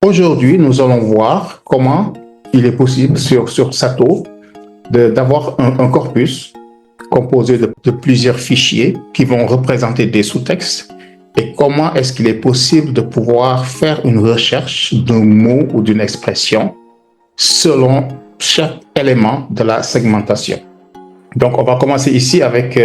Aujourd'hui, nous allons voir comment il est possible sur Sato d'avoir un corpus composé de plusieurs fichiers qui vont représenter des sous-textes et comment est-ce qu'il est possible de pouvoir faire une recherche d'un mot ou d'une expression selon chaque élément de la segmentation. Donc, on va commencer ici avec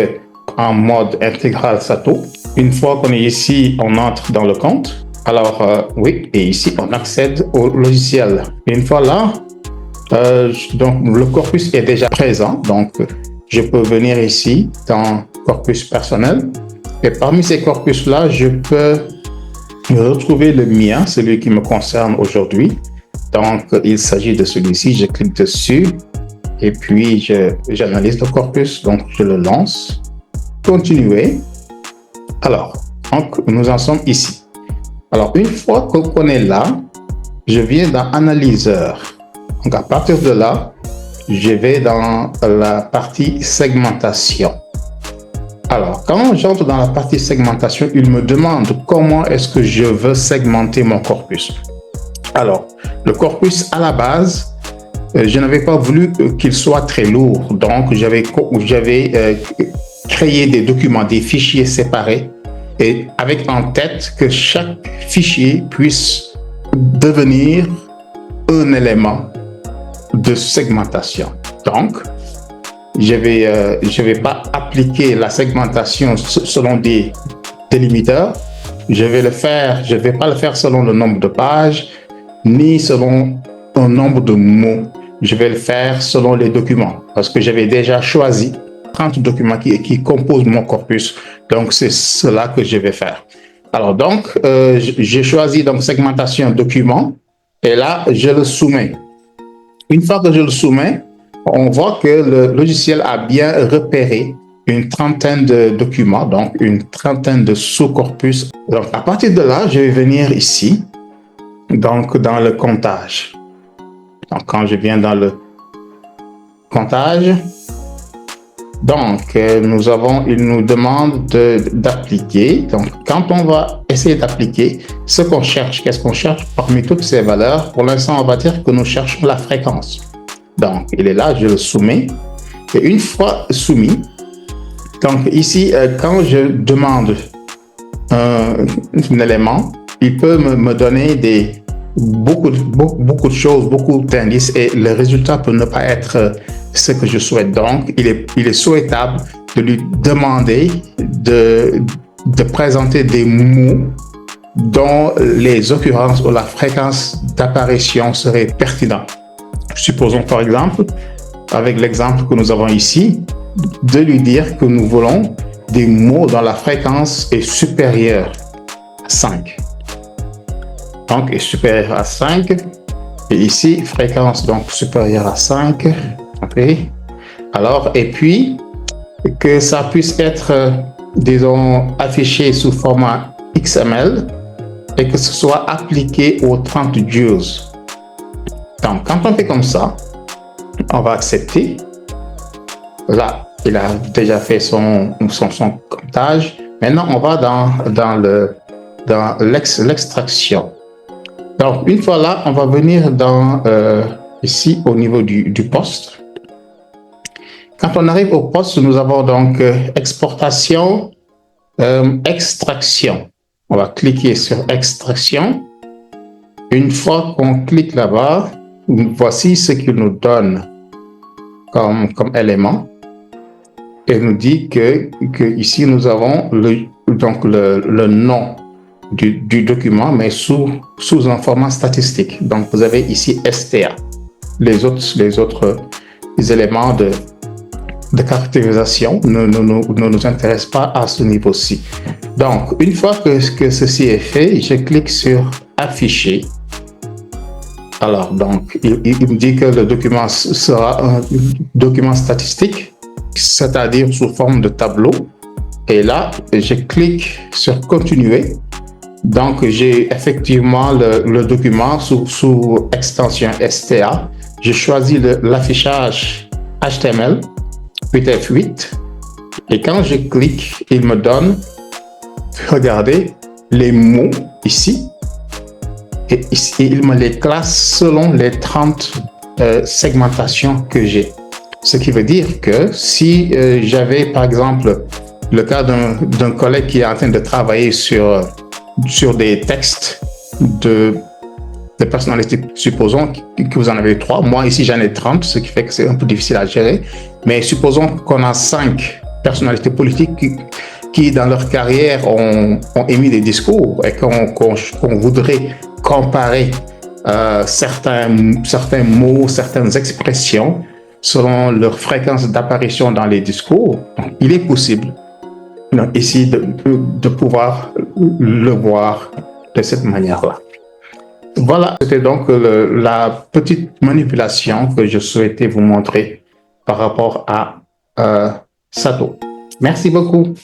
en mode intégral Sato. Une fois qu'on est ici, on entre dans le compte. Alors, oui, et ici, on accède au logiciel. Une fois là, donc le corpus est déjà présent. Donc, je peux venir ici dans corpus personnel. Et parmi ces corpus-là, je peux retrouver le mien, celui qui me concerne aujourd'hui. Donc, il s'agit de celui-ci. Je clique dessus et puis j'analyse le corpus. Donc, je le lance. Continuer. Alors, donc, nous en sommes ici. Alors, une fois qu'on est là, je viens dans Analyseur. Donc, à partir de là, je vais dans la partie segmentation. Alors, quand j'entre dans la partie segmentation, il me demande comment est-ce que je veux segmenter mon corpus. Alors, le corpus à la base, je n'avais pas voulu qu'il soit très lourd. Donc, j'avais créé des documents, des fichiers séparés et avec en tête que chaque fichier puisse devenir un élément de segmentation. Donc, je vais pas appliquer la segmentation selon des délimiteurs. Je vais pas le faire selon le nombre de pages, ni selon un nombre de mots. Je vais le faire selon les documents parce que j'avais déjà choisi 30 documents qui composent mon corpus. Donc, c'est cela que je vais faire. Alors, donc, j'ai choisi donc segmentation document et là, je le soumets. Une fois que je le soumets, on voit que le logiciel a bien repéré une trentaine de documents, donc une trentaine de sous-corpus. Donc, à partir de là, je vais venir ici, donc dans le comptage. Donc, quand je viens dans le comptage, donc, il nous demande d'appliquer. Donc, quand on va essayer d'appliquer ce qu'on cherche, qu'est-ce qu'on cherche parmi toutes ces valeurs? Pour l'instant, on va dire que nous cherchons la fréquence. Donc, il est là, je le soumets. Et une fois soumis, donc ici, quand je demande un élément, il peut me donner beaucoup de choses, beaucoup d'indices et le résultat peut ne pas être ce que je souhaite. Donc, il est souhaitable de lui demander de présenter des mots dont les occurrences ou la fréquence d'apparition seraient pertinentes. Supposons par exemple, avec l'exemple que nous avons ici, de lui dire que nous voulons des mots dont la fréquence est supérieure à 5. Donc, est supérieure à 5. Et ici, fréquence donc supérieure à 5. Okay. Alors, et puis, que ça puisse être, disons, affiché sous format XML et que ce soit appliqué aux 30 joules. Donc, quand on fait comme ça, on va accepter. Là, il a déjà fait son comptage. Maintenant, on va dans l'extraction. Donc, une fois là, on va venir ici au niveau du poste. Quand on arrive au poste, nous avons donc exportation, extraction. On va cliquer sur extraction. Une fois qu'on clique là-bas, voici ce qu'il nous donne comme élément. Et nous dit que ici nous avons le nom du document, mais sous un format statistique. Donc, vous avez ici STA. Les autres éléments de caractérisation ne nous intéressent pas à ce niveau-ci. Donc, une fois que ceci est fait, je clique sur Afficher. Alors, donc, il me dit que le document sera un document statistique, c'est-à-dire sous forme de tableau. Et là, je clique sur Continuer. Donc, j'ai effectivement le document sous extension STA. Je choisis l'affichage HTML, 8F8. Et quand je clique, il me donne, regardez, les mots ici et il me les classe selon les 30 segmentations que j'ai. Ce qui veut dire que si j'avais, par exemple, le cas d'un collègue qui est en train de travailler sur des textes de personnalités, supposons que vous en avez 3, moi ici j'en ai 30, ce qui fait que c'est un peu difficile à gérer, mais supposons qu'on a 5 personnalités politiques qui dans leur carrière ont émis des discours et qu'on voudrait comparer certains mots, certaines expressions selon leur fréquence d'apparition dans les discours. Donc, il est possible ici de pouvoir le voir de cette manière-là. Voilà, c'était donc la petite manipulation que je souhaitais vous montrer par rapport à Sato. Merci beaucoup.